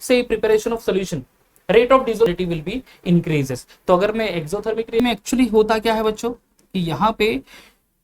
say preparation of solution, rate of dissolubility will be increases. तो अगर मैं exothermic में एक्चुअली होता क्या है बच्चों कि यहाँ पे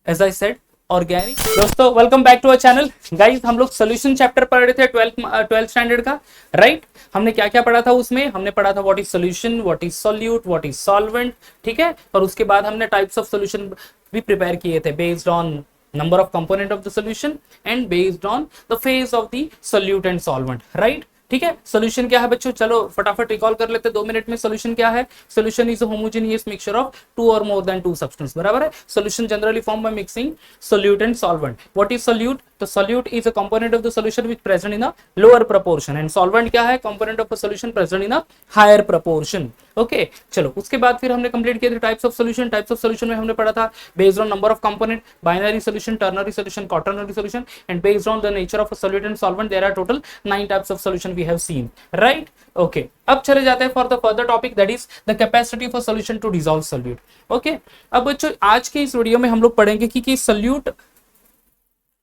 एज आई सेड ऑर्गेनिक। दोस्तों welcome back to our channel. Guys हम लोग सोल्यूशन चैप्टर पढ़ रहे थे 12th स्टैंडर्ड का, राइट। हमने क्या क्या पढ़ा था उसमें? हमने पढ़ा था what is solution, what is solute, what is solvent, ठीक है। और उसके बाद हमने टाइप्स ऑफ सोल्यूशन भी प्रिपेयर किए थे based on number of component of the solution and based on the phase of the solute and solvent, right? ठीक है। सोल्यूशन क्या है बच्चों? चलो फटाफट रिकॉल कर लेते हैं 2 मिनट में। सोल्यूशन क्या है? Solution is a homogeneous mixture of 2 or more than 2 substance, बराबर है। Solution generally form by mixing solute and solvent. What is solute? तो solute is a component of the solution which present in a lower proportion, and solvent क्या है? Component of a solution present in a higher proportion. Okay चलो उसके बाद फिर हमने complete किया था types of solution. Types of solution में हमने पढ़ा था based on number of component, binary solution, ternary solution, quaternary solution, and based on the nature of a solute and solvent there are total 9 types of solution we have seen, right. Okay अब चले जाते हैं for the further topic that is the capacity of a solution to dissolve solute. Okay अब बच्चों आज के इस video में हम लोग पढ़ेंगे कि सोल्यूट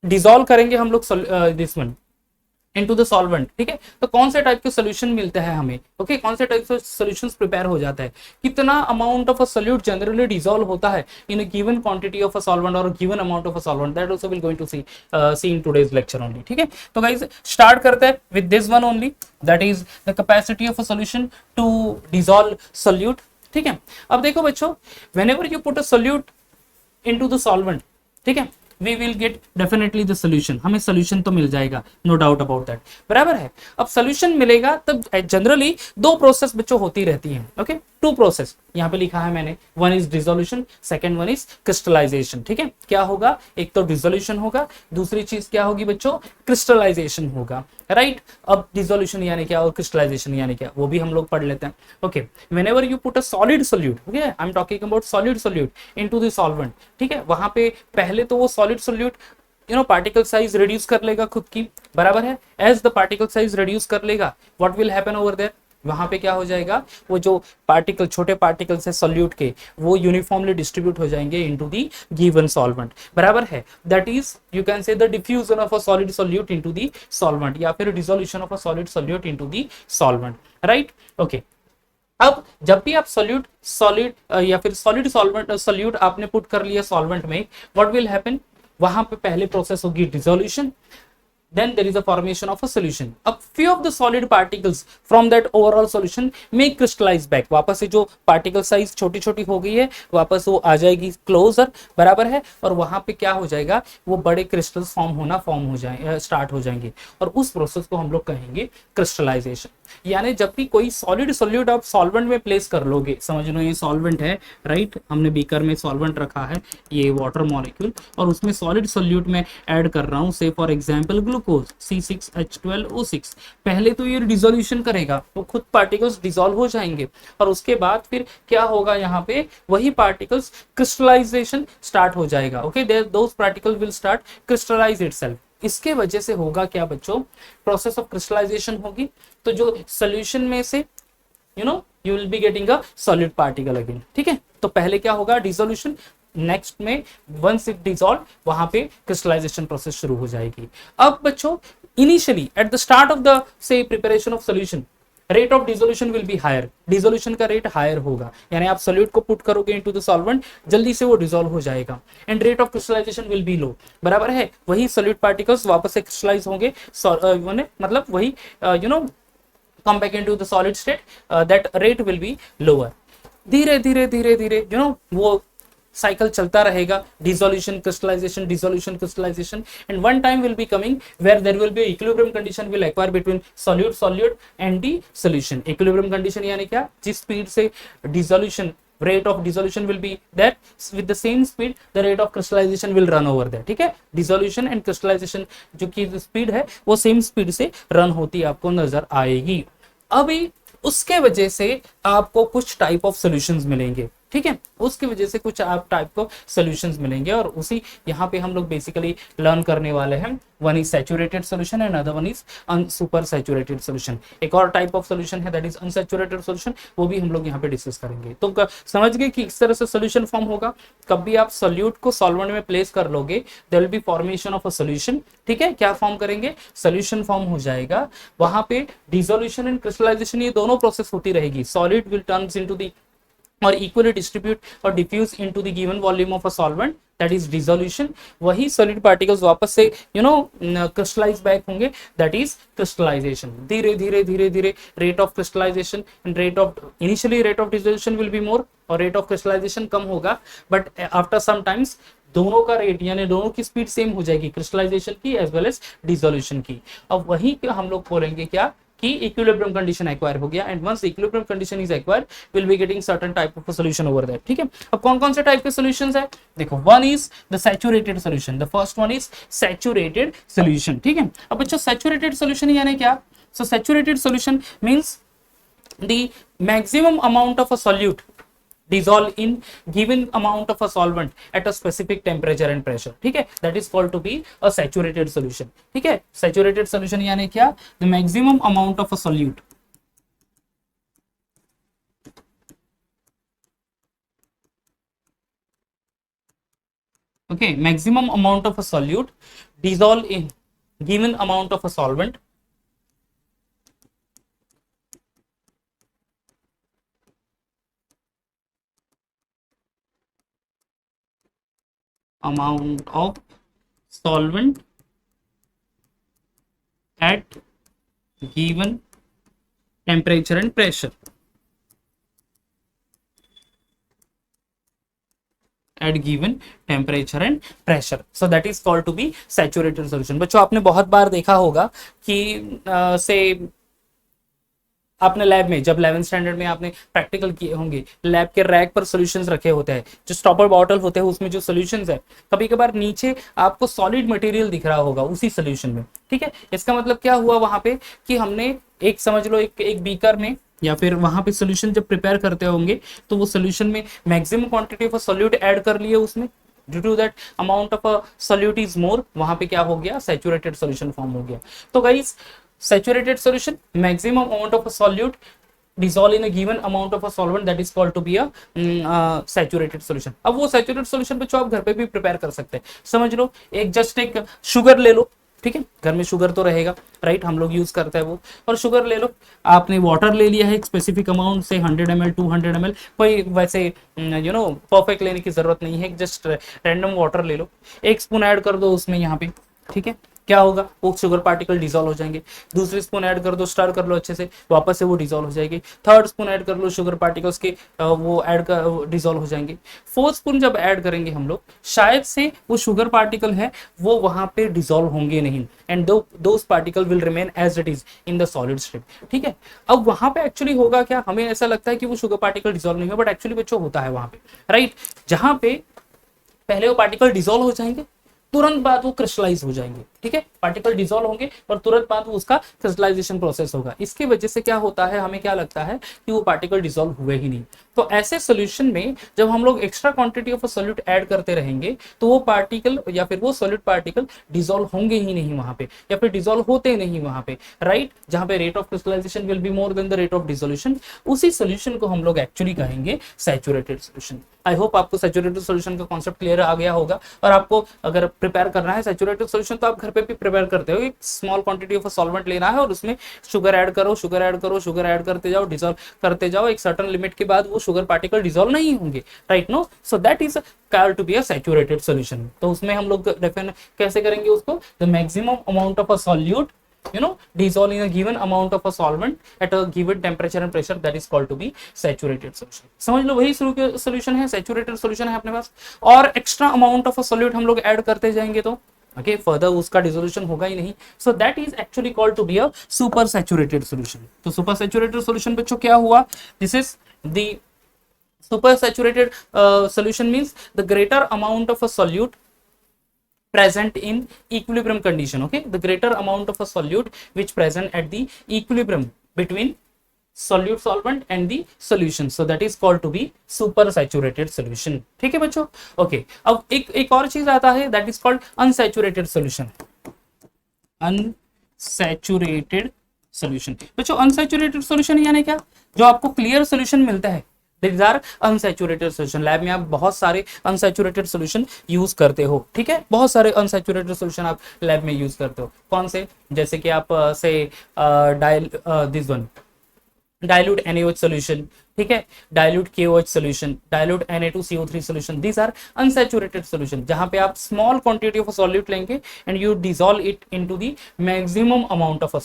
डिसॉल्व करेंगे हम लोग this one into the solvent, ठीक है। तो कौन से टाइप के सोल्यूशन मिलते हैं हमें, ओके कौन से टाइप के सॉल्यूशंस प्रिपेयर हो जाता है, कितना amount of a solute generally dissolve होता है in a given quantity of a solvent और given amount of a solvent, that also will going to see in today's lecture only, ठीक है। तो गाइस स्टार्ट करते हैं with this one only, that is the capacity of a solution to dissolve solute, ठीक है। अब देखो बच्चों, whenever you put a solute into the solvent, ठीक है, we will get definitely the solution, हमें solution तो मिल जाएगा, no doubt about that, बराबर है। अब solution मिलेगा तब जनरली 2 प्रोसेस बच्चों होती रहती हैं, ओके 2 प्रोसेस यहाँ पे लिखा है मैंने, one is dissolution, second one is crystallization, ठीक है। क्या होगा? एक तो डिसोल्यूशन होगा, दूसरी चीज क्या होगी बच्चों? क्रिस्टलाइजेशन होगा, राइट। अब डिसोल्यूशन यानी क्या और क्रिस्टलाइजेशन यानी क्या, वो भी हम लोग पढ़ लेते हैं। Okay whenever you put a solid solute, okay I am talking about solid solute into the solvent, ठीक है, वहां पे पहले तो वो solid solute particle size reduce कर लेगा खुद की, बराबर है। As the particle size reduce कर लेगा, what will happen over there? वहां पे क्या हो जाएगा? वो जो पार्टिकल, छोटे पार्टिकल्स है सोल्यूट के, वो यूनिफॉर्मली डिस्ट्रीब्यूट हो जाएंगे इनटू द गिवन सॉल्वेंट, बराबर है। दैट इज यू कैन से the diffusion of a solid solute into the solvent, या फिर dissolution of a solid solute into the solvent, right. Okay अब जब भी आप सॉलिड या फिर सॉलिड सॉल्वेंट सोल्यूट आपने पुट कर लिया सॉल्वेंट में, व्हाट विल हैपन? वहां पे पहले प्रोसेस होगी dissolution, then there is a formation of a solution. A few of the solid particles from that overall solution may crystallize back. वापस से जो पार्टिकल साइज छोटी छोटी हो गई है वापस वो आ जाएगी क्लोजर, बराबर है। और वहां पे क्या हो जाएगा? वो बड़े क्रिस्टल्स फॉर्म हो जाए स्टार्ट हो जाएंगे, और उस प्रोसेस को हम लोग कहेंगे क्रिस्टलाइजेशन। यानी जब भी कोई सॉलिड सोल्यूट आप सॉल्वेंट में प्लेस कर लोगे, समझ लो ये सॉल्वेंट है, राइट, हमने बीकर में सॉल्वेंट रखा है, ये वाटर मॉलिक्यूल, और उसमें सॉलिड सोल्यूट में ऐड कर रहा हूं, से फॉर एग्जांपल ग्लूकोज C6H12O6। पहले तो ये डिसोल्यूशन करेगा, वो खुद पार्टिकल्स डिसॉल्व हो जाएंगे, और उसके बाद फिर क्या होगा? यहाँ पे वही पार्टिकल्स क्रिस्टलाइजेशन स्टार्ट हो जाएगा, okay those particle will start crystallize itself. इसके वजह से होगा क्या बच्चों? प्रोसेस ऑफ क्रिस्टलाइजेशन होगी, तो जो सोल्यूशन में से you will be getting a solid particle again, ठीक है। तो पहले क्या होगा? डिसोल्यूशन, नेक्स्ट में वंस इट डिसॉल्व वहां पे क्रिस्टलाइजेशन प्रोसेस शुरू हो जाएगी। अब बच्चों initially at the start of the say preparation of solution, rate of dissolution will be higher, dissolution का रेट हायर होगा, यानी आप सोल्यूट को पुट करोगे इनटू द सॉल्वेंट, जल्दी से वो डिसॉल्व हो जाएगा, and rate of crystallization will be low, बराबर है। वही सोल्यूट पार्टिकल्स वापस से क्रिस्टलाइज होंगे, मतलब वही come back into the solid state, that rate will be lower. धीरे धीरे धीरे धीरे वो साइकिल चलता रहेगा, dissolution crystallization, dissolution crystallization, and one time will be coming where there will be equilibrium condition will acquire between solute and the solution. Equilibrium condition यानी क्या? जिस स्पीड से dissolution, rate of dissolution will be that, with the same speed the rate of crystallization will run over there, ठीक है। dissolution and crystallization जो की speed है वो सेम स्पीड से रन होती आपको नजर आएगी। अभी उसके वजह से आपको कुछ टाइप ऑफ सॉल्यूशंस मिलेंगे, ठीक है, उसकी वजह से कुछ आप टाइप को सॉल्यूशंस मिलेंगे और उसी यहाँ पे हम लोग बेसिकली लर्न करने वाले हैं। One is saturated solution and other one is super saturated solution. एक और टाइप ऑफ सॉल्यूशन है दैट इज अनसैचुरेटेड सॉल्यूशन, वो भी हम लोग यहाँ पे डिस्कस करेंगे। तो समझ गए कि इस तरह से सॉल्यूशन फॉर्म होगा। कभी आप सॉल्यूट को सॉल्वेंट में प्लेस कर लोगे, there will be formation of a solution. ठीक है, क्या फॉर्म करेंगे, सॉल्यूशन फॉर्म हो जाएगा। वहां पे डिसोल्यूशन एंड क्रिस्टलाइजेशन ये दोनों प्रोसेस होती रहेगी। Solid will turns into the और equally distribute or diffuse into the given volume of a solvent, that is dissolution। वही solid particles वापस से crystallize back होंगे, that is crystallization। धीरे धीरे धीरे धीरे rate of crystallization and rate of initially rate of dissolution will be more और rate of crystallization कम होगा, but after some times दोनों का रेट यानी दोनों की स्पीड सेम हो जाएगी, क्रिस्टलाइजेशन की एज वेल एज डिसोल्यूशन की। अब वही हम लोग बोलेंगे क्या कि इक्विलिब्रियम कंडीशन एक्वायर हो गया and once equilibrium condition is acquire will be getting certain type of solution over that. ठीक है, अब कौन कौन से टाइप के सॉल्यूशंस है देखो, one is the saturated solution, the first one is saturated solution. ठीक है, अब बच्चों सैचुरेटेड सॉल्यूशन यानी क्या, सो saturated solution means the maximum amount of a solute dissolve in given amount of a solvent at a specific temperature and pressure। ठीक है, that is called to be a saturated solution। ठीक है, saturated solution यानी क्या, the maximum amount of a solute okay, maximum amount of a solute dissolve in given amount of a solvent amount of solvent at given temperature and pressure at given temperature and pressure, so that is called to be saturated solution। बच्चों आपने बहुत बार देखा होगा कि से आपने lab में जब 11th स्टैंडर्ड में आपने प्रैक्टिकल किए होंगे, लैब के रैक पर सॉल्यूशंस रखे होते हैं, जो स्टॉपर बॉटल होते हैं उसमें जो सॉल्यूशंस है, कभी कभार नीचे आपको सॉलिड मटेरियल दिख रहा होगा उसी सॉल्यूशन में। ठीक है, इसका मतलब क्या हुआ वहां पे कि हमने एक समझ लो एक बीकर में या फिर वहां पे सॉल्यूशन जब प्रिपेयर करते होंगे तो वो सॉल्यूशन में maximum quantity of solute add कर लिए उसमें, due to that amount of solute is more, वहां पे क्या हो गया, सैचुरेटेड सॉल्यूशन फॉर्म हो गया। तो guys saturated solution, maximum amount of a solute dissolve in a given amount of a solvent, that is called to be a saturated solution। अब वो saturated solution बच्चों आप घर पे भी प्रिपेयर कर सकते हैं। समझ लो एक शुगर ले लो, ठीक है, घर में शुगर तो रहेगा राइट, हम लोग यूज करते हैं वो, और शुगर ले लो, आपने वाटर ले लिया है एक स्पेसिफिक अमाउंट से 100 ml 200 ml, कोई वैसे परफेक्ट लेने की जरूरत नहीं है, जस्ट रैंडम वाटर ले लो, 1 स्पून ऐड कर दो उसमें यहाँ पे। ठीक है, क्या होगा, वो शुगर पार्टिकल डिसॉल्व हो जाएंगे। दूसरी स्पून ऐड कर दो, स्टर कर लो अच्छे से, वापस से वो डिसॉल्व हो जाएगी। थर्ड स्पून ऐड कर लो, शुगर पार्टिकल्स के वो ऐड कर डिसॉल्व हो जाएंगे। फोर्थ स्पून जब ऐड करेंगे हम लोग, शायद से वो शुगर पार्टिकल है वो वहां पे डिसॉल्व होंगे नहीं, and those particle will remain as it is in the solid state. ठीक है, अब वहां पे एक्चुअली होगा क्या, हमें ऐसा लगता है कि वो शुगर पार्टिकल डिसॉल्व नहीं हो, बट एक्चुअली बच्चों होता है वहां पे राइट, जहां पे पहले वो पार्टिकल डिसॉल्व हो जाएंगे, तुरंत बाद वो क्रिस्टलाइज हो जाएंगे। ठीक है, पार्टिकल डिसॉल्व होंगे और तुरंत बाद वो उसका क्रिस्टलाइजेशन प्रोसेस होगा। इसकी वजह से क्या होता है, हमें क्या लगता है कि वो पार्टिकल डिसॉल्व हुए ही नहीं। तो ऐसे सॉल्यूशन में जब हम लोग extra quantity of solute add करते रहेंगे तो वो पार्टिकल या फिर वो सॉलिड पार्टिकल डिसॉल्व होंगे ही नहीं वहां पे, या फिर डिसॉल्व होते नहीं वहां पे राइट, जहां पे rate of crystallization will be more than the rate of dissolution. उसी सॉल्यूशन को हम लोग एक्चुअली कहेंगे सैचुरेटेड सॉल्यूशन। आई होप आपको सैचुरेटेड सॉल्यूशन का कॉन्सेप्ट क्लियर आ गया होगा, और आपको अगर प्रिपेयर करना है सैचुरेटेड सॉल्यूशन तो आप घर पे भी प्रिपेयर करते हो, एक स्मॉल क्वांटिटी ऑफ सॉल्वेंट लेना है और उसमें शुगर ऐड करो, शुगर ऐड करो, शुगर ऐड करते जाओ, डिसॉल्व करते जाओ, एक सर्टेन लिमिट के बाद वो शुगर पार्टिकल डिसॉल्व नहीं होंगे right, no, so that is called to be a saturated solution. तो उसमें हम लोग डेफिनेट कैसे करेंगे उसको, the maximum amount of a solute dissolve in a given amount of a solvent at a given temperature and pressure, that is called to be saturated solution। समझ लो वही solution है, सैचुरेटेड सॉल्यूशन है अपने पास, और extra amount of a solute हम लोग add करते जाएंगे तो ओके फर्दर उसका डिसोल्यूशन होगा ही नहीं, so that is actually called to be a super saturated solution. तो सुपर सैचुरेटेड सॉल्यूशन बच्चों क्या हुआ, this is the super saturated solution means the greater amount of a solute present in equilibrium condition, okay, the greater amount of a solute which present at the equilibrium between solute solvent and the solution, so that is called to be super saturated solution. ठीक है बच्चों, okay अब एक और चीज आता है, that is called unsaturated solution. Unsaturated solution बच्चों, अनसैचुरेटेड सॉल्यूशन यानी क्या, जो आपको क्लियर सॉल्यूशन मिलता है, these are unsaturated solution. Lab में आप बहुत सारे अनसैचुरेटेड सॉल्यूशन यूज करते हो, ठीक है, बहुत सारे अनसैचुरेटेड सॉल्यूशन आप लैब में यूज करते हो. कौन से, जैसे कि आप से this one dilute NaOH solution, ठीक है, dilute KOH solution, dilute Na2CO3 solution, these are unsaturated solution, जहां पे आप small quantity of a solute लेंगे and you dissolve it into the maximum amount of a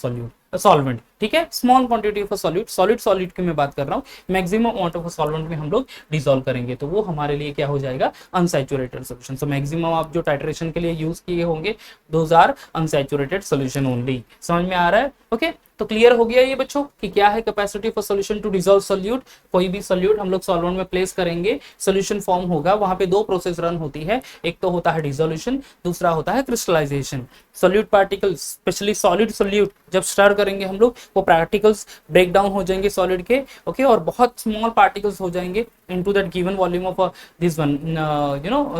solvent, ठीक है, small quantity of a solute की मैं बात कर रहा हूँ, maximum amount of a solvent में हम लोग dissolve करेंगे, तो वो हमारे लिए क्या हो जाएगा, unsaturated solution. So maximum आप जो titration के लिए यूज किए होंगे, those are unsaturated solution only. समझ में आ रहा है, ओके तो क्लियर हो गया ये बच्चों कि क्या है capacity for solution to dissolve solute. कोई भी सॉल्यूट हम लोग सॉल्वेंट में प्लेस करेंगे, सॉल्यूशन फॉर्म होगा, वहां पे दो प्रोसेस रन होती है, एक तो होता है डिसोल्यूशन, दूसरा होता है crystallization. Solute particles, specially solid solute जब स्टर करेंगे हम लोग, वो पार्टिकल्स ब्रेक डाउन हो जाएंगे सॉलिड के, ओके, और बहुत स्मॉल पार्टिकल्स हो जाएंगे into that given volume of this one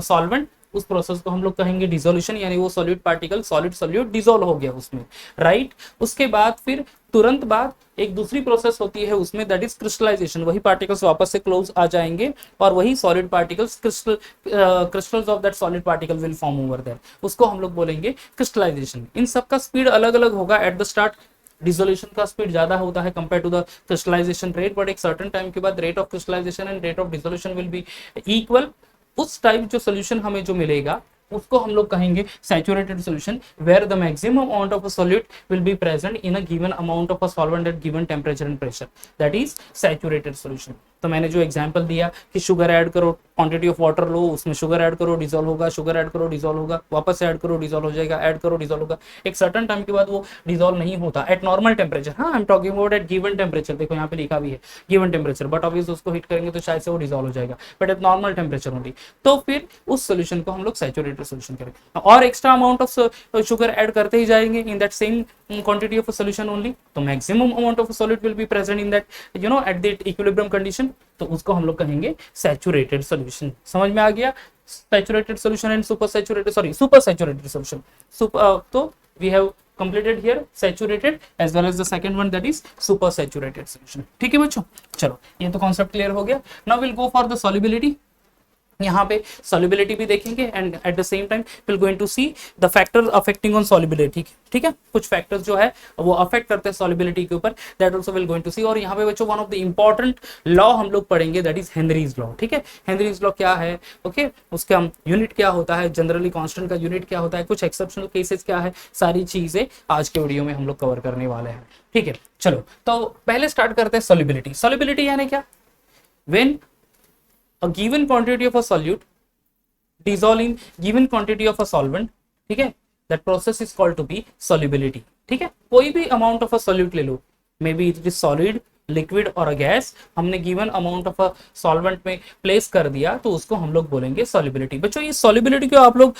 solvent. उस प्रोसेस को हम लोग कहेंगे डिसोल्यूशन, यानी वो solid particle solid solute dissolve हो गया उसमें, राइट. उसके बाद फिर तुरंत बाद एक दूसरी प्रोसेस होती है उसमें, दैट इज क्रिस्टलाइजेशन. वही पार्टिकल्स वापस से क्लोज आ जाएंगे और वही solid particles crystals of that solid particle will form over there, उसको हम लोग बोलेंगे क्रिस्टलाइजेशन. इन सब का स्पीड अलग अलग होगा. एट द स्टार्ट डिसोल्यूशन का स्पीड ज्यादा होता है compare to the crystallization rate, but एक सर्टेन टाइम के बाद rate of crystallization and rate of dissolution will be equal. उस टाइप जो सोल्यूशन हमें जो मिलेगा उसको हम लोग कहेंगे saturated solution, where the maximum amount of a solute will be present in a given amount of a solvent at given temperature and pressure, that is saturated solution. तो मैंने जो एग्जांपल दिया कि शुगर ऐड करो, quantity of water लो, उसमें sugar add करो, dissolve होगा, sugar add करो, डिसॉल्व होगा, वापस ऐड करो, डिसॉल्व हो जाएगा, ऐड करो, डिसॉल्व होगा. एक सर्टेन टाइम के बाद वो डिसॉल्व नहीं होता एट नॉर्मल टेम्परेचर. हाँ, I am talking about at given temperature. देखो यहाँ पे लिखा भी है गिवन टेम्परेचर, बट ऑब्वियस उसको हिट करेंगे तो शायद से वो डिसॉल्व हो जाएगा, but at normal temperature only. तो फिर उस सोल्यूशन को हम लोग सैचुरेटेड सोल्यूशन करेंगे और extra amount of sugar add करते ही जाएंगे in that same quantity of solution only. तो maximum amount of solute will be present in that at that equilibrium condition, तो उसको हम लोग कहेंगे सैचुरेटेड सॉल्यूशन. समझ में आ गया, saturated solution and super saturated solution. तो we have completed here saturated as well as the second one, that is super saturated solution. ठीक है बच्चों, चलो ये तो कॉन्सेप्ट क्लियर हो गया. Now will go for the solubility. यहाँ पे सॉल्युबिलिटी भी देखेंगे and at the same time will going to see the factor affecting on solubility. ठीक है, कुछ फैक्टर्स जो है वो अफेक्ट करते हैं सॉल्युबिलिटी के ऊपर, that also will going to see. और यहाँ पे बच्चों one of the important law हम लोग पढ़ेंगे, दैट इज हेनरीज लॉ. ठीक है, हेनरीज लॉ क्या है, ओके, उसका यूनिट क्या होता है, जनरली कांस्टेंट का यूनिट क्या होता है, कुछ एक्सेप्शनल केसेस क्या है, सारी चीजें आज के वीडियो में हम लोग कवर करने वाले हैं. ठीक है, चलो तो पहले स्टार्ट करते हैं सॉल्युबिलिटी. सॉल्युबिलिटी यानी क्या, when a given quantity of a solute dissolve in given quantity of a solvent, ठीक है, that process is called to be solubility. ठीक है, कोई भी amount of a solute ले लो, maybe it is solid, liquid और अ गैस, हमने given amount of a solvent में प्लेस कर दिया तो उसको हम लोग बोलेंगे सॉल्युबिलिटी. बच्चों ये सॉल्युबिलिटी को आप लोग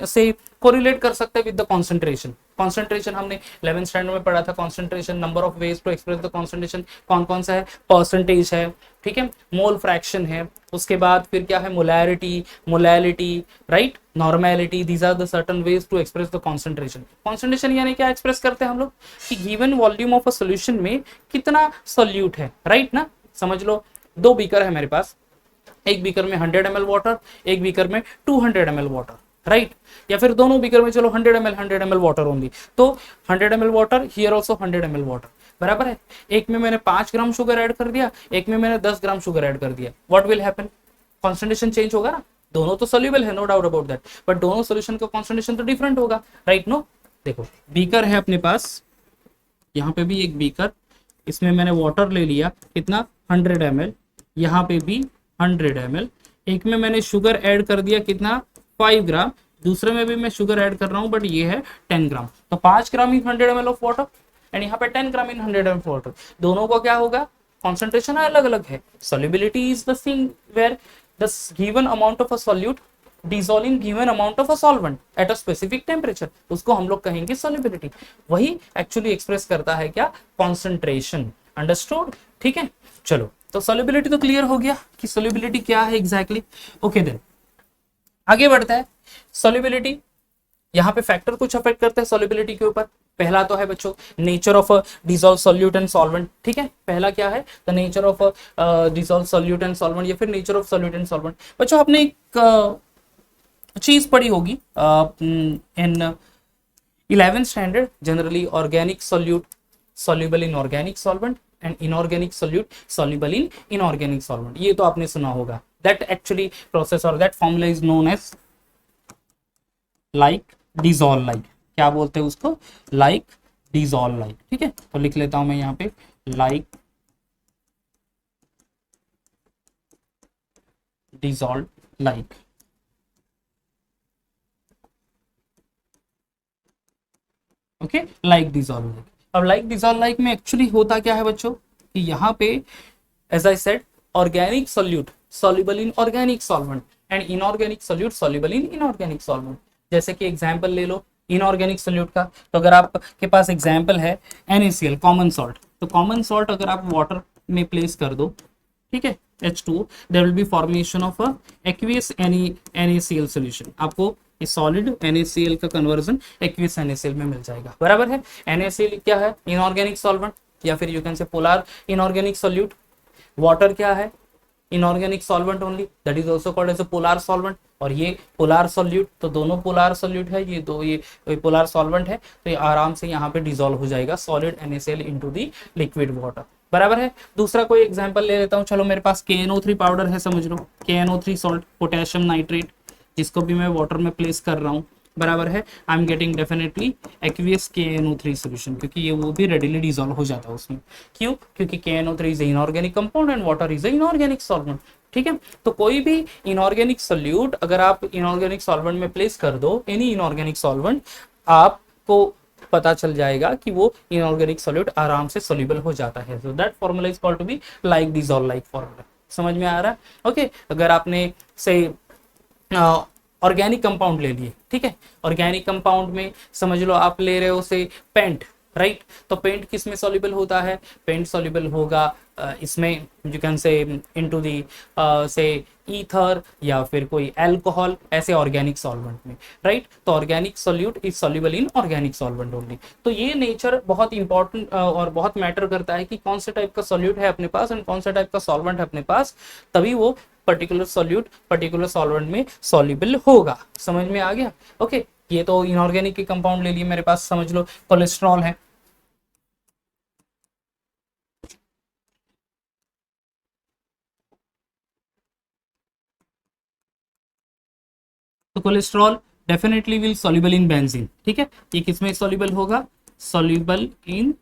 से कोरिलेट कर सकते हैं विद द कॉन्सेंट्रेशन. कॉन्सेंट्रेशन हमने 11th स्टैंडर्ड में पढ़ा था. Concentration, number of ways to express the concentration कौन कौन सा है, परसेंटेज है, ठीक है, मोल फ्रैक्शन है, उसके बाद फिर क्या है, molarity, molality, right, normality. These are the certain ways to express the concentration. Concentration यानी क्या एक्सप्रेस करते हैं हम लोग कि given volume of a solution में कितना सॉल्यूट है, राइट ना. समझ लो 2 बीकर है मेरे पास, एक बीकर में 100 ml वाटर, एक बीकर में 200 ml वाटर, राइट, या फिर दोनों बीकर में चलो 100 ml वाटर ओनली, तो 100 ml water, here also 100 ml water, बराबर है. एक में मैंने 5 ग्राम शुगर ऐड कर दिया, एक में मैंने 10 ग्राम शुगर ऐड कर दिया. What will happen, concentration change होगा ना. दोनों तो सॉल्युबल है, no doubt about that, but दोनों सॉल्यूशन का कॉन्सेंट्रेशन तो डिफरेंट होगा, राइट. नो, देखो बीकर है अपने पास, यहाँ पे भी एक बीकर, इसमें मैंने वाटर ले लिया कितना, 100 ml, यहाँ पे भी 100 ml, एक में मैंने शुगर ऐड कर दिया कितना, 5 ग्राम, दूसरे में भी मैं शुगर ऐड कर रहा हूं बट ये है 10 ग्राम, तो 5 gram in 100 ml of water and यहाँ पे 10 gram in 100 ml of water. दोनों का क्या होगा, कॉन्सेंट्रेशन अलग अलग है. Solubility is the thing where the given amount of a solute dissolve in given amount of a solvent at a specific temperature, उसको हम लोग कहेंगे सॉल्युबिलिटी। वही एक्चुअली एक्सप्रेस करता है क्या, कॉन्सेंट्रेशन। अंडरस्टूड, ठीक है। चलो, तो सॉल्युबिलिटी तो क्लियर हो गया कि सॉल्युबिलिटी क्या है एग्जैक्टली। ओके देन आगे बढ़ता है। सॉल्युबिलिटी, यहाँ पे फैक्टर कुछ अफेक्ट करते हैं सॉल्युबिलिटी के ऊपर। पहला तो है बच्चों nature of dissolve solute and solvent, ठीक है। पहला क्या है, the nature of dissolve solute and solvent, या फिर nature of solute and solvent. बच्चों आपने एक चीज पढ़ी होगी इन 11th standard, generally organic solute soluble in organic solvent and inorganic solute soluble in inorganic solvent, ये तो आपने सुना होगा। that actually process or that formula is known as like dissolve like, क्या बोलते हैं उसको, like dissolve like, ठीक है। तो लिख लेता हूं मैं यहाँ पे like dissolve like, okay, like dissolve like. अब लाइक डिसॉल्व लाइक में एक्चुअली होता क्या है बच्चों कि यहाँ पे as I said organic solute soluble in organic solvent and inorganic solute soluble in inorganic solvent. जैसे कि एग्जांपल ले लो इनऑर्गेनिक सोल्यूट का, तो अगर आपके पास एग्जांपल है NaCl कॉमन सॉल्ट, तो कॉमन सॉल्ट अगर आप वाटर में प्लेस कर दो, ठीक है, H2, there will be formation of a aqueous NaCl solution. आपको इस सॉलिड NaCl का कन्वर्जन एक्वियस NaCl में मिल जाएगा, बराबर है। NaCl क्या है, इनऑर्गेनिक सॉल्वेंट, या फिर you can say polar inorganic solute. Water क्या है, inorganic solvent only, that is also called as a polar solvent. और ये पोलर सोल्यूट, तो दोनों पोलर सोल्यूट है, ये दो ये पोलर सॉल्वेंट है, तो ये आराम से यहाँ पे डिसॉल्व हो जाएगा solid NaCl into the liquid water, बराबर है। दूसरा कोई एग्जांपल ले लेता हूँ, चलो मेरे पास KNO3 पाउडर है, समझ लो KNO3 सॉल्ट, पोटेशियम नाइट्रेट, जिसको भी मैं वाटर में प्लेस कर रहा हूँ, बराबर है। I am getting definitely aqueous KNO3 solution, क्योंकि ये वो भी रेडिली डिसॉल्व हो जाता है उसमें। क्यों, क्योंकि KNO3 is inorganic compound and water is inorganic solvent, ठीक है। तो कोई भी इनऑर्गेनिक सोल्यूट अगर आप इनऑर्गेनिक सॉल्वेंट में प्लेस कर दो, एनी इनऑर्गेनिक सॉल्वेंट, आपको पता चल जाएगा कि वो इनऑर्गेनिक सॉल्यूट आराम से सोल्यूबल हो जाता है। So that formula is called to be like dissolve like formula. समझ में आ रहा है? ओके, अगर आपने से ऑर्गेनिक कंपाउंड ले लिए, ठीक है, ऑर्गेनिक कंपाउंड में समझ लो आप ले रहे हो से पेंट, राइट, तो पेंट किस में सॉल्युबल होता है, पेंट सॉल्युबल होगा इसमें यू कैन से इनटू दी से ईथर या फिर कोई अल्कोहल, ऐसे ऑर्गेनिक सॉल्वेंट में, राइट। तो organic solute is soluble in organic solvent only. तो ये नेचर बहुत इंपॉर्टेंट और बहुत मैटर करता है कि कौन से टाइप का सॉल्यूट है अपने पास एंड कौन सा टाइप का सॉल्वेंट है अपने पास, तभी वो पर्टिकुलर सॉल्यूट पर्टिकुलर सॉल्वेंट में सॉल्युबल होगा। समझ में आ गया? ओके, ये तो इनऑर्गेनिक के कंपाउंड ले लिए मेरे पास, समझ लो कोलेस्ट्रॉल है, तो cholesterol definitely will soluble in benzene, ठीक है। ये किसमें सॉल्युबल होगा, सॉल्युबल इन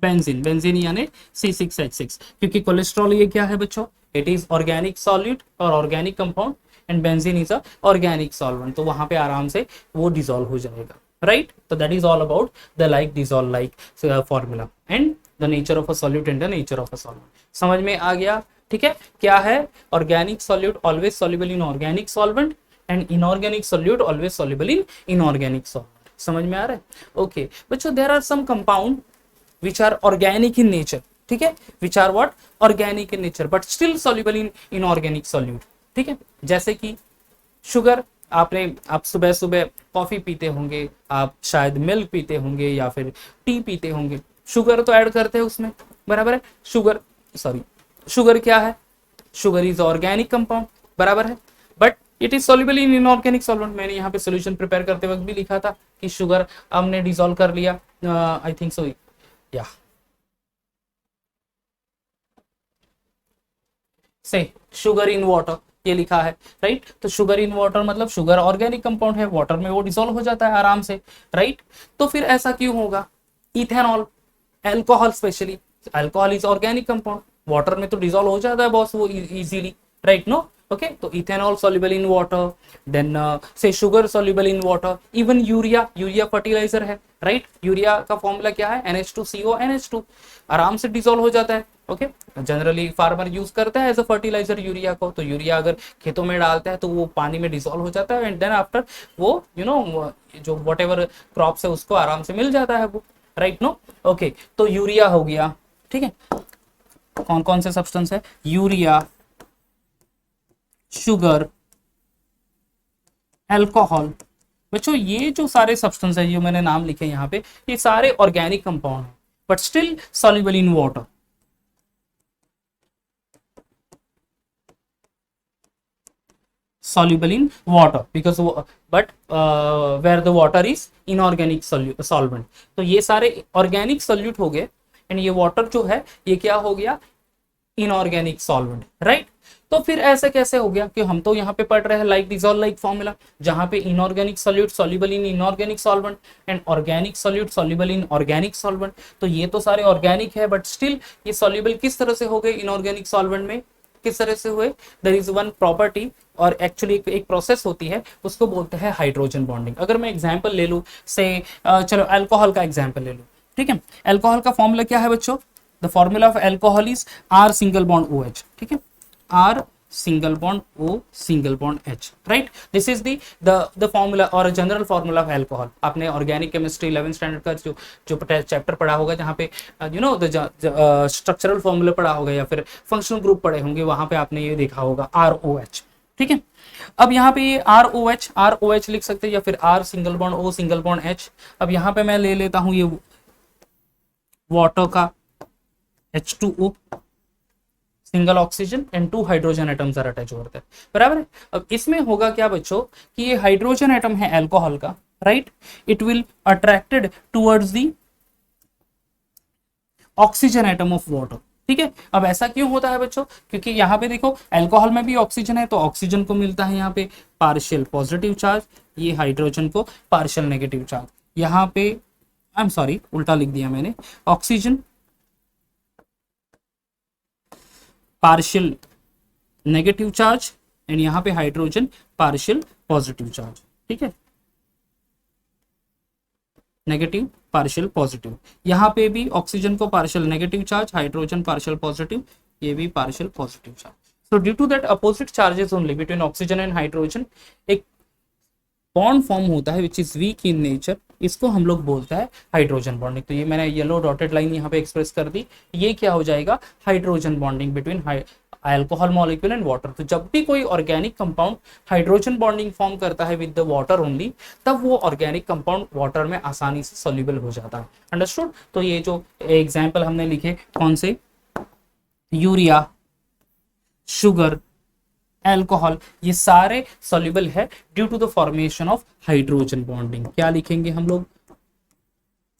बेंजीन, बेंजीन यानी C6H6, क्योंकि कोलेस्ट्रॉल ये क्या है बच्चों, इट इज ऑर्गेनिक सॉल्यूट और organic compound and benzene is a organic solvent, तो वहां पे आराम से वो डिसॉल्व हो जाएगा, राइट। तो that is all about the like dissolve like formula and the nature of a solute and the nature of a solvent. समझ में आ गया? ठीक है, क्या है, organic solute always soluble in organic solvent and inorganic solute always soluble in inorganic solvent. समझ में आ रहा है? ओके बच्चों, there are some compound which are organic in nature, ठीक है, which are what, organic in nature but still soluble in inorganic solute, ठीक है। जैसे कि शुगर, आप सुबह सुबह कॉफी पीते होंगे, आप शायद मिल्क पीते होंगे या फिर टी पीते होंगे, शुगर तो ऐड करते हैं उसमें, बराबर है। शुगर क्या है, शुगर इज ऑर्गेनिक कंपाउंड, बराबर है, but it is soluble in inorganic solvent. मैंने यहाँ पे सोल्यूशन प्रिपेयर करते वक्त भी लिखा था कि शुगर हमने डिसॉल्व कर लिया, आई थिंक सो, या से शुगर इन वाटर, ये लिखा है, राइट। तो शुगर इन वाटर मतलब शुगर ऑर्गेनिक कंपाउंड है, वाटर में वो डिसॉल्व हो जाता है आराम से, राइट। तो फिर ऐसा क्यों होगा, ethanol, alcohol, specially alcohol is organic compound, water में तो डिसॉल्व हो जाता है बॉस वो इजीली, राइट, नो, ओके। तो ethanol soluble in water, then say sugar soluble in water, even urea fertilizer है, राइट। यूरिया का फॉर्मूला क्या है, NH2CO NH2, आराम से डिसॉल्व हो जाता है, ओके, जनरली फार्मर यूज करता है एज अ फर्टिलाइजर यूरिया को। तो यूरिया अगर खेतों में डालता है तो वो पानी में डिसॉल्व हो जाता है एंड देन आफ्टर वो जो वट एवर क्रॉप्स है उसको आराम से मिल जाता है वो, राइट नो। ओके, तो यूरिया हो गया, ठीक है। कौन कौन से सब्सटेंस है? Urea, sugar, alcohol. बच्चों ये जो सारे सब्सटेंस है, जो मैंने नाम लिखे यहाँ पे, ये सारे ऑर्गेनिक कंपाउंड है but still soluble in water. soluble in water because but where the water is inorganic solvent। तो ये सारे ऑर्गेनिक सोल्यूट हो गए एंड ये वाटर जो है ये क्या हो गया? Inorganic solvent, right. तो फिर ऐसे कैसे हो गया कि हम तो यहाँ पे पढ़ रहे हैं लाइक डिसॉल्व लाइक फॉर्मूला, जहाँ पे inorganic solute soluble in inorganic solvent and organic solute soluble in organic solvent. तो ये तो सारे ऑर्गेनिक है बट स्टिल ये सॉल्युबल किस तरह से हो गए इनऑर्गेनिक सॉल्वेंट में? किस तरह से हुए? देयर इज वन प्रॉपर्टी और एक्चुअली एक प्रोसेस होती है, उसको बोलते हैं हाइड्रोजन बॉन्डिंग। अगर मैं एग्जांपल ले लूं से चलो अल्कोहल का एग्जांपल ले लूं, ठीक है। अल्कोहल का फॉर्मूला क्या है बच्चों? The formula of alcohol is R single bond OH, ठीक है। R single bond O single bond H, right. This is the formula और जनरल फॉर्मूला ऑफ अल्कोहल। आपने ऑर्गेनिक केमिस्ट्री 11th स्टैंडर्ड का जो चैप्टर पढ़ा होगा, जहाँ पे द स्ट्रक्चरल फॉर्मूला पढ़ा होगा या फिर फंक्शनल ग्रुप पढ़े होंगे, वहां पे आपने ये देखा होगा ROH, ठीक है। अब यहाँ पे ये ROH लिख सकते हैं या फिर R single bond O single bond H। अब यहाँ पे मैं ले लेता हूं ये वाटर का H2O single oxygen and 2 hydrogen atoms are attach होते हैं, बराबर है। अब इसमें होगा क्या बच्चों कि ये हाइड्रोजन एटम है अल्कोहल का, right, it will attracted towards the oxygen atom of water, ठीक है। अब ऐसा क्यों होता है बच्चों? क्योंकि यहाँ पे देखो अल्कोहल में भी ऑक्सीजन है, तो ऑक्सीजन को मिलता है यहाँ पे पार्शियल पॉजिटिव चार्ज, ये हाइड्रोजन को पार्शियल नेगेटिव चार्ज। यहाँ पे आई एम सॉरी उल्टा लिख दिया मैंने, oxygen partial negative charge and यहाँ पे हाइड्रोजन पार्शियल पॉजिटिव चार्ज, ठीक है। नेगेटिव पार्शियल पॉजिटिव, यहाँ पे भी ऑक्सीजन को partial negative charge, hydrogen partial positive, ये भी partial positive charge. So due to that opposite charges only between oxygen and hydrogen एक बॉन्ड फॉर्म होता है which is weak in nature, इसको हम लोग बोलते हैं हाइड्रोजन बॉन्डिंग। तो ये मैंने येलो डॉटेड लाइन यहाँ पे एक्सप्रेस कर दी, ये क्या हो जाएगा? Hydrogen bonding between alcohol molecule and water. तो जब भी कोई organic compound hydrogen bonding form करता है विद द वाटर ओनली, तब वो ऑर्गेनिक कंपाउंड वाटर में आसानी से सॉल्युबल हो जाता है, अंडरस्टूड। तो ये जो एग्जाम्पल हमने लिखे कौन से, यूरिया, शुगर, अल्कोहल, ये सारे सॉल्युबल है due to the formation of hydrogen bonding. क्या लिखेंगे हम लोग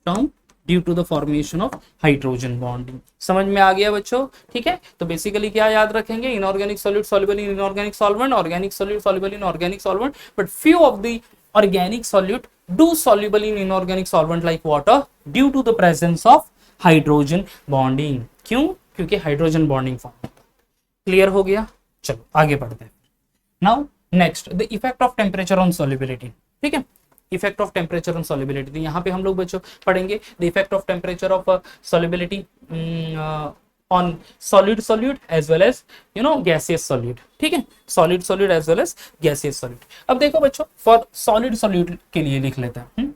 term? Due to the formation of hydrogen bonding. समझ में आ गया बच्चों? ठीक है, तो बेसिकली क्या याद रखेंगे? Inorganic solute soluble in inorganic solvent, organic solute soluble in organic solvent, but few of the organic solute do soluble in inorganic solvent like water due to the presence of hydrogen bonding. क्यों? क्योंकि hydrogen bonding form. Clear हो गया? चलो आगे बढ़ते हैं। Now next the effect of temperature on solubility, ठीक है। Effect of temperature on solubility, तो यहाँ पे हम लोग बच्चों पढ़ेंगे the effect of temperature of solubility on solid solute as well as gaseous solute, ठीक है। Solid solute as well as gaseous solute. अब देखो बच्चों फॉर सॉलिड सॉल्यूट के लिए लिख लेते हैं,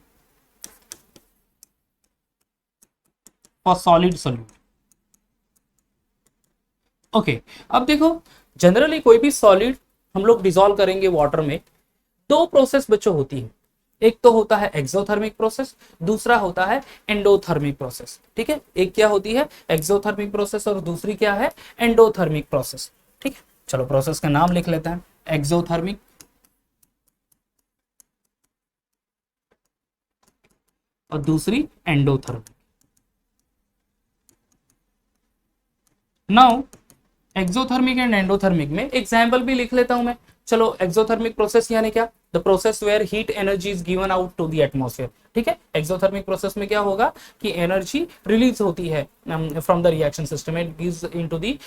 फॉर सॉलिड सॉल्यूट। ओके, अब देखो जनरली कोई भी सॉलिड हम लोग डिसॉल्व करेंगे वाटर में, दो प्रोसेस बच्चों होती है। एक तो होता है एक्सोथर्मिक प्रोसेस, दूसरा होता है एंडोथर्मिक प्रोसेस, ठीक है। एक क्या होती है? एक्सोथर्मिक प्रोसेस और दूसरी क्या है? एंडोथर्मिक प्रोसेस, ठीक है। चलो प्रोसेस का नाम लिख लेते हैं, एक्सोथर्मिक और दूसरी endothermic. Now exothermic and endothermic में एग्जाम्पल भी लिख लेता हूं मैं। चलो एक्सोथर्मिक प्रोसेस यानी क्या? The process where heat energy is given out to the atmosphere, ठीक है। एक्सोथर्मिक प्रोसेस में क्या होगा कि एनर्जी रिलीज होती है from the reaction system and gives into the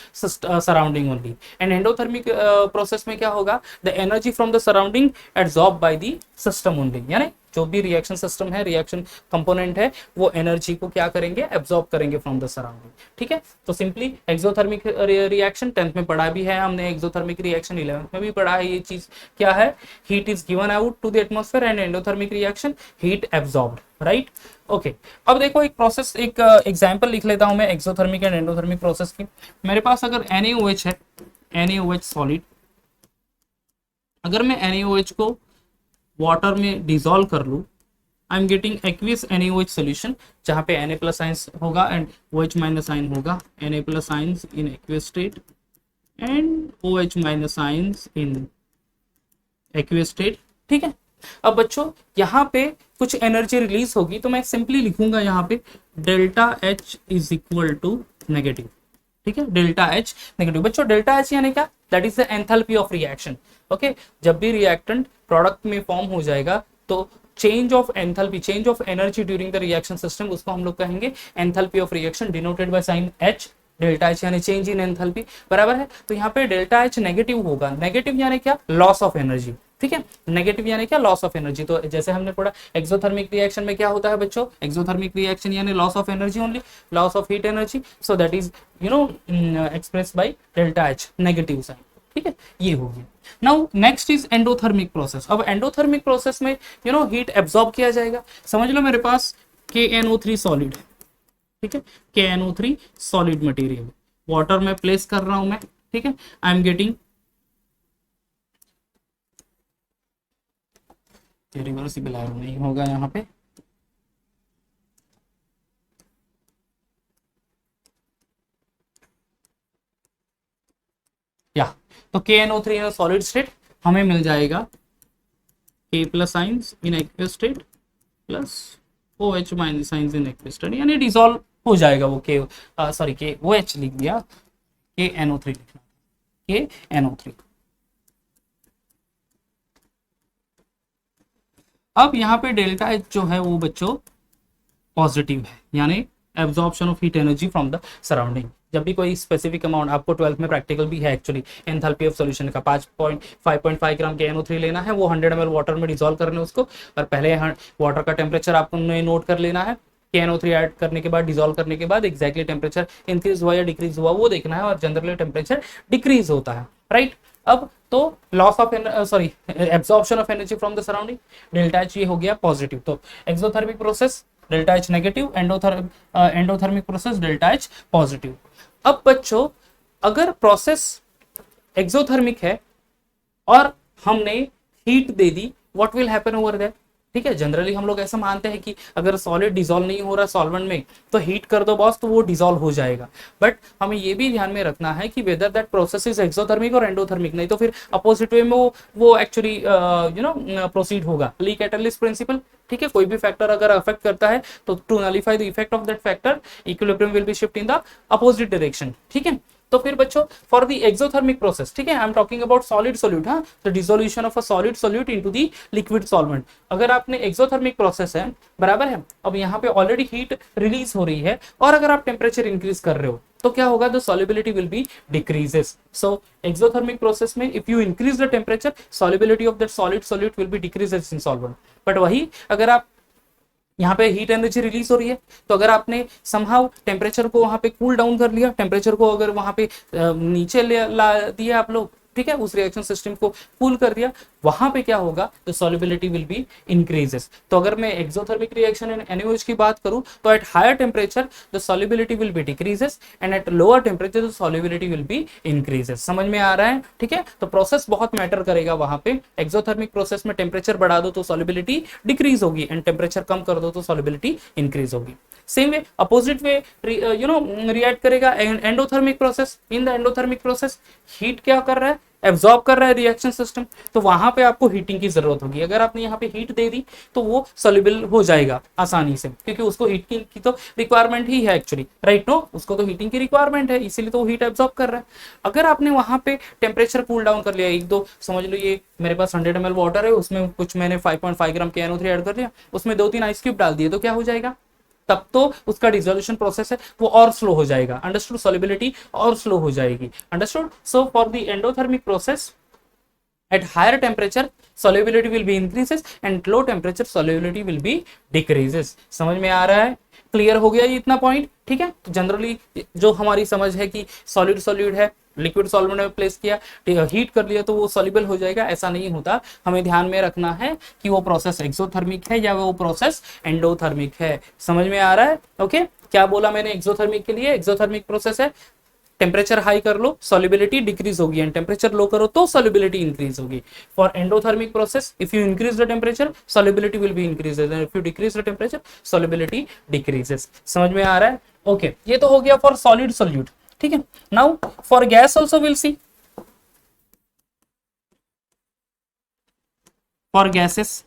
surrounding only. And endothermic process में क्या होगा? The energy from the surrounding absorb by the system only, यानी जो भी रिएक्शन सिस्टम है, रिएक्शन कंपोनेंट है, वो एनर्जी को क्या करेंगे, एब्जॉर्ब करेंगे फ्रॉम द सराउंडिंग। ठीक है, तो सिंपली एक्सोथर्मिक रिएक्शन 10th में पढ़ा भी है हमने, एक्सोथर्मिक रिएक्शन 11th में भी पढ़ा है। ये चीज क्या है, heat is given out to the atmosphere and endothermic reaction heat absorbed, right. Okay, अब देखो एक प्रोसेस, एक एग्जांपल लिख लेता हूं मैं एक्सोथर्मिक एंड एंडोथर्मिक प्रोसेस की। मेरे पास अगर NaOH है, NaOH सॉलिड, अगर मैं NaOH को वाटर में डिसॉल्व कर लूं, I am getting aqueous NaOH solution, जहां पे Na प्लस आइंस होगा एंड OH माइनस आइन होगा, Na plus ions in aqueous state and OH minus ions in aqueous state. ठीक है, अब बच्चों यहाँ पे कुछ एनर्जी रिलीज होगी, तो मैं सिंपली लिखूंगा यहाँ पे delta H is equal to negative. ठीक है, डेल्टा H नेगेटिव। बच्चों डेल्टा H यानी क्या, that is the enthalpy of reaction. Okay, जब भी रिएक्टेंट प्रोडक्ट में फॉर्म हो जाएगा तो change of enthalpy, change of energy during the reaction system, उसको हम लोग कहेंगे enthalpy of reaction, denoted by sign H। Delta H यानी चेंज इन एंथैल्पी, बराबर है। तो यहाँ पे डेल्टा H नेगेटिव होगा। नेगेटिव यानी क्या, लॉस ऑफ एनर्जी। ठीक है, नेगेटिव यानी क्या, लॉस ऑफ एनर्जी। तो जैसे हमने पढ़ा एक्सोथर्मिक रिएक्शन में क्या होता है बच्चों, एक्सोथर्मिक रिएक्शन यानी loss of energy only, loss of heat energy, so that is express by delta H, negative sign. ठीक है, ये हो गया। Now next is endothermic process. अब एंडोथर्मिक प्रोसेस में हीट एब्जॉर्ब किया जाएगा। समझ लो मेरे पास KNO3 सॉलिड है, ठीक है, KNO3 सॉलिड मटेरियल वाटर में प्लेस कर रहा हूं मैं। ठीक है, I am getting reversible arrow नहीं होगा यहाँ पे, या तो KNO3 इन सॉलिड स्टेट हमें मिल जाएगा K प्लस आइंस इन aqueous state plus OH minus ions इन एक्वियस स्टेट, यानी डिसॉल्व हो जाएगा वो के OH लिख दिया, KNO3 लिखना, KNO3। अब यहाँ पे डेल्टा H जो है वो बच्चों पॉजिटिव है, यानी absorption of heat energy from the surrounding. जब भी कोई स्पेसिफिक अमाउंट, आपको 12th में प्रैक्टिकल भी है एक्चुअली, एंथैल्पी ऑफ सॉल्यूशन का 5.5 ग्राम KNO3 लेना है, वो 100 ml वाटर में डिसॉल्व करना है उसको, और पहले वाटर का टेम्परेचर आपने नोट कर लेना है। KNO3 ऐड करने के बाद, डिसॉल्व करने के बाद एग्जैक्टली टेम्परेचर इंक्रीज हुआ या डिक्रीज हुआ वो देखना है, और जनरली टेम्परेचर डिक्रीज होता है, राइट। अब तो loss of absorption of energy from the surrounding, delta H ये हो गया पॉजिटिव। तो exothermic process delta H negative, endothermic process delta H positive. अब बच्चों अगर प्रोसेस एक्सोथर्मिक है और हमने हीट दे दी, what will happen over there. ठीक है, जनरली हम लोग ऐसा मानते हैं कि अगर सॉलिड डिसॉल्व नहीं हो रहा सॉल्वेंट में तो हीट कर दो बॉस, तो वो डिसॉल्व हो जाएगा। बट हमें ये भी ध्यान में रखना है कि whether that process is exothermic और एंडोथर्मिक, नहीं तो फिर अपोजिट वे में वो एक्चुअली प्रोसीड होगा। ली कैटलिस्ट प्रिंसिपल। ठीक है, कोई भी फैक्टर अगर अफेक्ट करता है तो to nullify the effect of that factor equilibrium will be shift in the opposite direction. ठीक है, तो फिर बच्चों फॉर द एक्सोथर्मिक प्रोसेस, ठीक है, I am talking about solid solute, हाँ, the dissolution of a solid solute into the liquid solvent. अगर आपने एक्सोथर्मिक प्रोसेस है, बराबर है, अब यहाँ पे ऑलरेडी हीट रिलीज हो रही है और अगर आप टेम्परेचर इंक्रीज कर रहे हो तो क्या होगा, the solubility will be decreases. So exothermic process में if you increase the temperature, solubility of that solid solute will be decreases in solvent. But वही अगर आप यहाँ पे हीट एनर्जी रिलीज हो रही है, तो अगर आपने समहाउ टेम्परेचर को वहां पे कूल डाउन कर लिया, टेम्परेचर को अगर वहां पे नीचे ला दिया आप लोग, ठीक है, उस रिएक्शन सिस्टम को कूल कर दिया, वहां पे क्या होगा, the solubility will be increases. तो अगर मैं एक्सोथर्मिक रिएक्शन इन NaOH की बात करूं तो at higher temperature the solubility will be decreases and at lower temperature the solubility will be increases. समझ में आ रहा है, ठीक है। तो प्रोसेस बहुत मैटर करेगा वहां पे। एक्सोथर्मिक प्रोसेस में टेम्परेचर बढ़ा दो तो सॉल्युबिलिटी डिक्रीज होगी एंड टेम्परेचर कम कर दो तो सॉल्युबिलिटी इंक्रीज होगी। Same way opposite way react करेगा endothermic process. In the endothermic process heat क्या कर रहा है, एब्जॉर्ब कर रहा है रिएक्शन सिस्टम, तो वहां पे आपको हीटिंग की जरूरत होगी। अगर आपने यहाँ पे हीट दे दी तो वो सॉल्युबल हो जाएगा आसानी से, क्योंकि उसको हीटिंग की तो रिक्वायरमेंट ही है एक्चुअली, राइट नो, उसको तो हीटिंग की रिक्वायरमेंट है, इसीलिए तो वो हीट एब्जॉर्ब कर रहा है। अगर आपने वहां पे टेम्परेचर कूल डाउन कर लिया, एक दो समझ लो, ये मेरे पास 100 ml वाटर है, उसमें कुछ मैंने 5.5 ग्राम KNO3 ऐड कर लिया, उसमें 2-3 आइस क्यूब डाल दिए, तो क्या हो जाएगा, तब तो उसका डिसोल्यूशन प्रोसेस है वो और स्लो हो जाएगा। अंडरस्टूड, सॉल्युबिलिटी और स्लो हो जाएगी। Understood. So for the endothermic process At higher temperature solubility will be increases and low temperature solubility will be decreases. समझ में आ रहा है? क्लियर हो गया ये इतना पॉइंट? ठीक है, तो जनरली जो हमारी समझ है कि सॉलिड सॉल्यूट है, लिक्विड सॉल्वेंट में प्लेस किया, हीट कर लिया तो वो सॉल्युबल हो जाएगा, ऐसा नहीं होता। हमें ध्यान में रखना है कि वो प्रोसेस एक्सोथर्मिक है या वो प्रोसेस एंडोथर्मिक है। समझ में आ रहा है? ओके, क्या बोला मैंने एक्सोथर्मिक के लिए? एक्सोथर्मिक प्रोसेस है टेम्परेचर हाई कर लो सॉल्युबिलिटी डिक्रीज होगी एंड टेम्परेचर लो करो तो सॉल्युबिलिटी इंक्रीज होगी। For endothermic process if you increase the temperature solubility will be increase and if you decrease the temperature solubility decreases. समझ में आ रहा है? ओके, ये तो हो गया फॉर सॉलिड सॉल्यूट। ठीक है, now for gas also will see. For gases,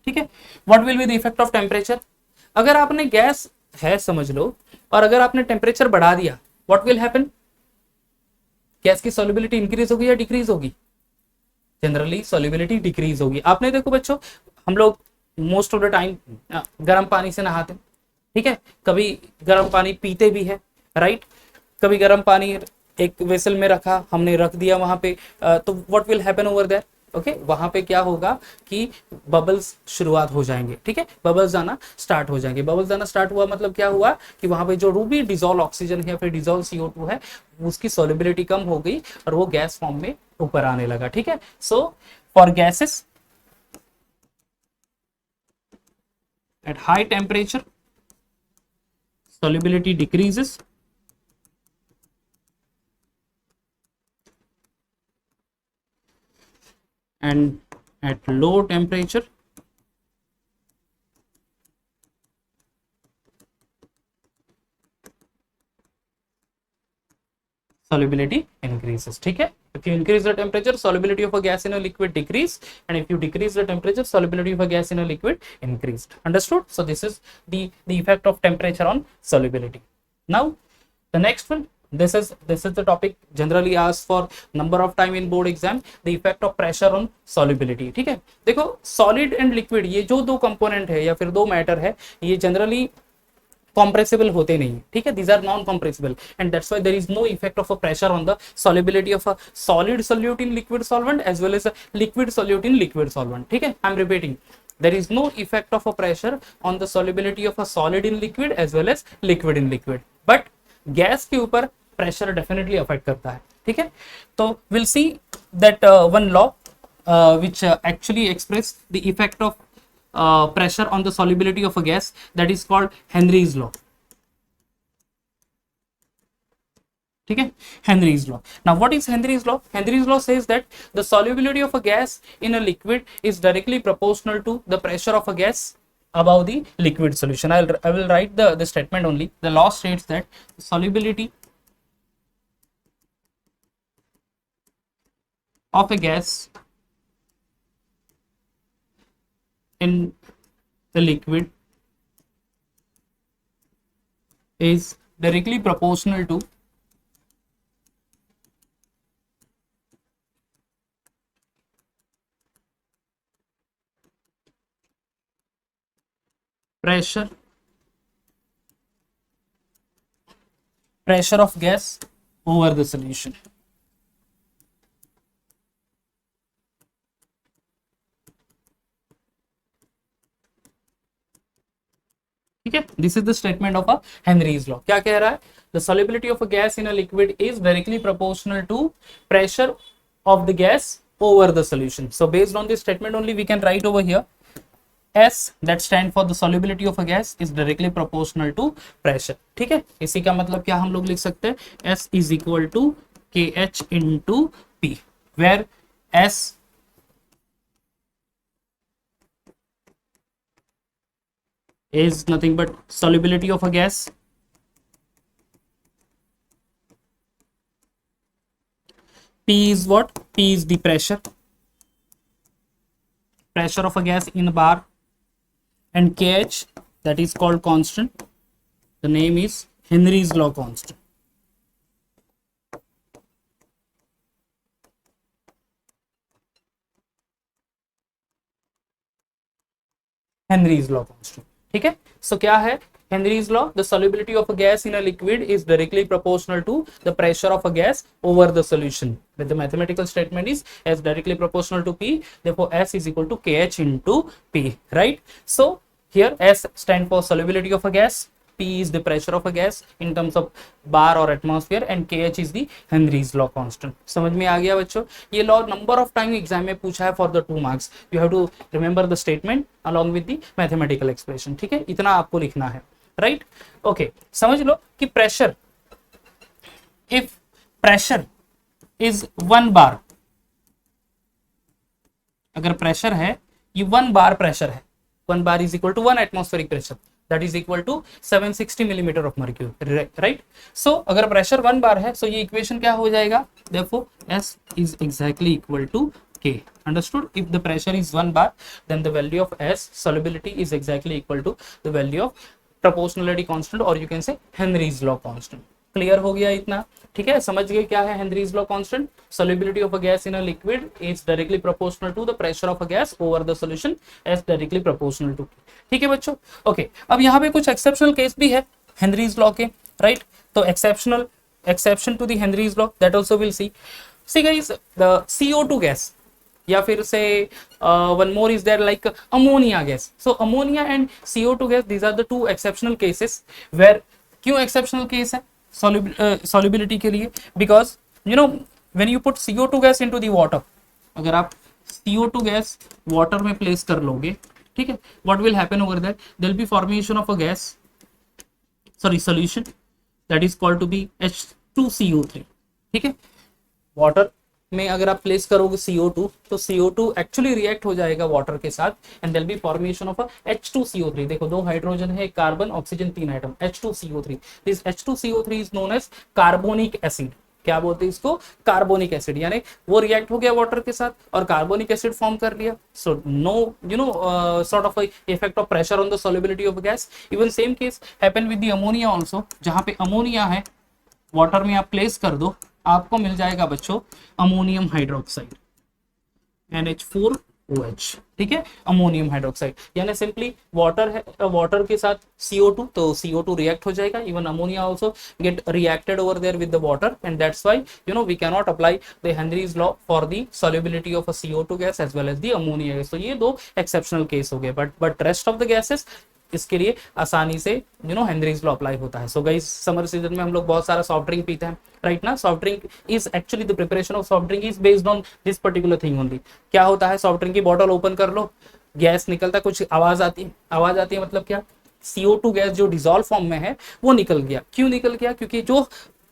ठीक है, what will be the effect of temperature? अगर आपने गैस है समझ लो और अगर आपने टेम्परेचर बढ़ा दिया, व्हाट विल हैपन? गैस की सॉल्युबिलिटी इंक्रीज होगी या डिक्रीज होगी? जनरली सॉल्युबिलिटी डिक्रीज होगी। आपने देखो बच्चों, हम लोग मोस्ट ऑफ द टाइम गर्म पानी से नहाते हैं, ठीक है, कभी गर्म पानी पीते भी है, राइट, कभी गर्म पानी एक वेसल में रखा, हमने रख दिया वहां पे, तो what will happen over there? Okay, वहां पे क्या होगा कि बबल्स शुरुआत हो जाएंगे। ठीक है, बबल्स जाना स्टार्ट हो जाएंगे। बबल्स जाना स्टार्ट हुआ मतलब क्या हुआ कि वहां पे जो रूबी डिजोल्व ऑक्सीजन है या फिर डिजोल्व CO2 है उसकी सॉल्युबिलिटी कम हो गई और वो गैस फॉर्म में ऊपर आने लगा। ठीक है, so for gases at high temperature solubility decreases and at low temperature solubility increases. ठीक है, if you increase the temperature solubility of a gas in a liquid decrease and if you decrease the temperature solubility of a gas in a liquid increased. Understood? So this is the effect of temperature on solubility. Now the next one, this is the topic generally asked for number of time in board exam, the effect of pressure on solubility. ठीक है, देखो solid and liquid ये जो दो component है या फिर दो मैटर है ये जनरली compressible होते नहीं। ठीक है, these are non compressible and that's why there is no effect of a pressure on the solubility of a solid solute in liquid solvent as well as a liquid solute in liquid solvent. ठीक है, I'm repeating, there is no effect of a pressure on the solubility of a solid in liquid as well as liquid in liquid, but gas के ऊपर pressure definitely affect करता है। ठीक है, तो will see that one law which actually express the effect of pressure on the solubility of a gas, that is called Henry's law. ठीक है, Henry's law. Now what is Henry's law? Henry's law says that the solubility of a gas in a liquid is directly proportional to the pressure of a gas above the liquid solution. I will write the statement only. The law states that the solubility of a gas in the liquid is directly proportional to pressure of gas over the solution. ठीक है, this is the statement of a Henry's law. क्या कह रहा है? The solubility of a gas in a liquid is directly proportional to pressure of the gas over the solution. So based on this statement only we can write over here S that stand for the solubility of a gas is directly proportional to pressure. ठीक है, इसी का मतलब क्या हम लोग लिख सकते हैं? S is equal to KH into P, where S is nothing but solubility of a gas, P is what? P is the pressure of a gas in a bar, and KH, that is called constant. The name is Henry's law constant. Henry's law constant. ठीक है, सो क्या है Henry's law, the solubility of a gas in a liquid is directly proportional to the pressure of a gas over the solution. But the mathematical statement is S directly proportional to P, therefore S is equal to KH into P, right? So here S stand for solubility of a gas, P is the pressure of a gas in terms of bar or atmosphere, and KH is the Henry's law constant. समझ में आ गया बच्चों? ये law number of time exam में पूछा है for the 2 marks. You have to remember the statement along with the mathematical expression. ठीक है, इतना आपको लिखना है, राइट? ओके, समझ लो कि pressure, if pressure is 1 bar, अगर प्रेशर है ये 1 बार प्रेशर है, 1 bar is equal to 1 atmospheric pressure, that is equal to 760 millimeter of mercury, right? So अगर प्रेशर 1 बार है, so ये इक्वेशन क्या हो जाएगा? Therefore S is exactly equal to K. Understood? If the pressure is 1 bar, then the value of S solubility is exactly equal to the value of proportionality constant, or you can say Henry's law constant. Clear हो गया इतना? ठीक है, समझ गए क्या है Henry's law constant? Solubility of a gas in a liquid is directly proportional to the pressure of a gas over the solution, as directly proportional to. ठीक है बच्चों, ओके. अब यहाँ पे कुछ एक्सेप्शनल केस भी है हेनरीज लॉ के, राइट? तो exception to the Henry's law, that also will see guys. The CO2 gas, या फिर से one more is there like ammonia gas. So ammonia and CO2 gas, these are the 2 exceptional cases. Where क्यों exceptional case है solubility के लिए? Because you know when you put CO2 gas into the water, अगर आप CO2 gas water में place कर लोगे, ठीक है, what will happen over there? There will be formation of a gas, sorry, solution that is called to be H2CO3. ठीक है, water में अगर आप प्लेस करोगे CO2, तो CO2 एक्चुअली रिएक्ट हो जाएगा वाटर के साथ, and there will be formation of a H2CO3. देखो 2 हाइड्रोजन है, एक carbon, oxygen 3 atom, H2CO3. This H2CO3 is known as carbonic acid. क्या बोलते हैं इसको? Carbonic acid. यानी वो रिएक्ट हो गया वाटर के साथ और कार्बोनिक एसिड फॉर्म कर लिया. So no you know sort of effect of pressure on the solubility of gas. Even same case happen with the ammonia also. जहां पे अमोनिया है, वाटर में आप प्लेस कर दो, आपको मिल जाएगा बच्चों अमोनियम हाइड्रोक्साइड, NH4OH. ठीक है, अमोनियम हाइड्रोक्साइड. यानी सिंपली वाटर है, वाटर के साथ CO2, तो CO2 रिएक्ट हो जाएगा. Even ammonia also get reacted over there with the water, and that's why you know we can not apply the Henry's law for the solubility of a CO2 gas as well as the ammonia gas. तो ये 2 exceptional case हो गए, but rest of the gases इसके लिए आसानी से you know Henry's law apply होता है. सो गाइस, समर सीजन में हम लोग बहुत सारा सॉफ्ट ड्रिंक पीते हैं, राइट ना? Soft drink is actually the preparation of soft drink is based on this particular thing only. क्या होता है, सॉफ्ट ड्रिंक की बॉटल ओपन कर लो, गैस निकलता है, कुछ आवाज आती है, मतलब क्या? CO2 गैस जो डिसॉल्व फॉर्म में है वो निकल गया. क्यों निकल गया? क्योंकि जो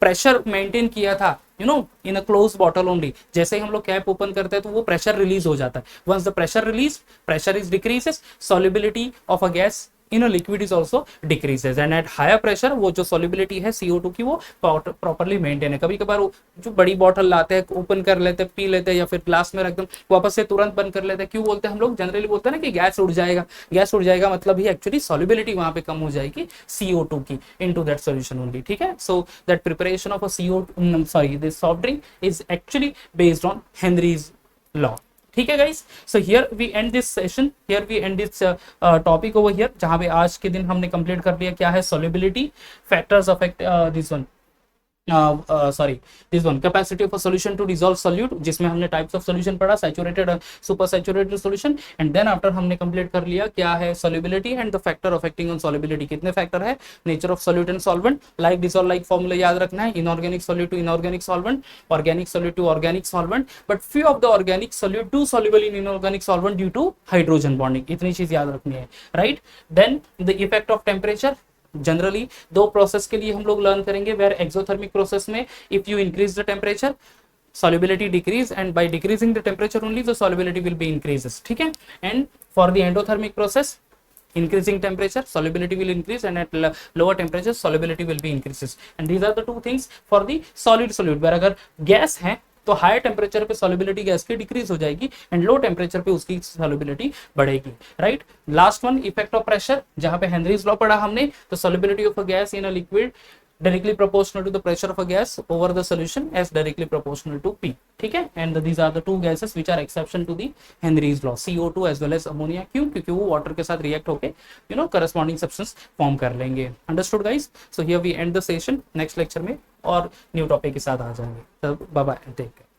प्रेशर मेंटेन किया था you know in a close bottle only, जैसे ही हम लोग कैप ओपन करते हैं तो वो प्रेशर रिलीज हो जाता है. Once the pressure release, pressure is decreases, solubility of a gas in a liquid is also decreases, and at higher pressure वो जो सॉल्युबिलिटी है CO2 की वो प्रॉपरली मेंटेन है. कभी कभार जो बड़ी बॉटल लाते हैं, ओपन कर लेते हैं, पी लेते हैं, या फिर ग्लास में रख दो, वापस से तुरंत बंद कर लेते हैं. क्यों बोलते हैं हम लोग? जनरली बोलते हैं ना कि गैस उड़ जाएगा. गैस उड़ जाएगा मतलब ही एक्चुअली सॉल्युबिलिटी वहां पे कम हो जाएगी CO2 की इनटू दैट सॉल्यूशन ओनली. ठीक है, so that preparation of a CO2 sorry this soft drink is actually based on Henry's law. ठीक है guys, so here we end this session, here we end this topic over here, जहां पे आज के दिन हमने कंप्लीट कर लिया क्या है solubility, factors affect this one, sorry this one, capacity of a solution to dissolve solute, जिसमें हमने टाइप्स ऑफ सॉल्यूशन पढ़ा, saturated, super saturated solution, and then after हमने कंप्लीट कर लिया क्या है solubility and the factor affecting on solubility. कितने factor है? Nature of solute and solvent, like dissolve like formula याद रखना है, inorganic solute to inorganic solvent, organic solute to organic solvent, but few of the organic solute do soluble in inorganic solvent due to hydrogen bonding. इतनी चीज याद रखनी है, right? Then the effect of temperature, generally 2 process के लिए हम लोग learn करेंगे. वेयर एक्सोथर्मिक प्रोसेस में if you increase the temperature, solubility decrease, and by decreasing the temperature only the solubility will be increases. ठीक है, and for the endothermic process, increasing temperature solubility will increase, and at lower temperature solubility will be increases, and these are the 2 things for the solid solute. where अगर गैस है तो higher temperature पे solubility gas की decrease हो जाएगी, and low temperature पे उसकी सॉल्युबिलिटी बढ़ेगी, right? Last one, effect of pressure, जहां पे हेनरीज लॉ पढ़ा हमने, तो solubility of a gas in a liquid directly proportional to the pressure of a gas over the solution as directly proportional to P, ठीक है। And these are the two gases which are exception to the Henry's law, CO2 as well as ammonia. क्यों? क्योंकि वो water के साथ react होके corresponding substance form कर लेंगे। Understood guys? So here we end the session, next lecture में और न्यू टॉपिक के साथ आ जाएंगे। तब बाय बाय, टेक केयर।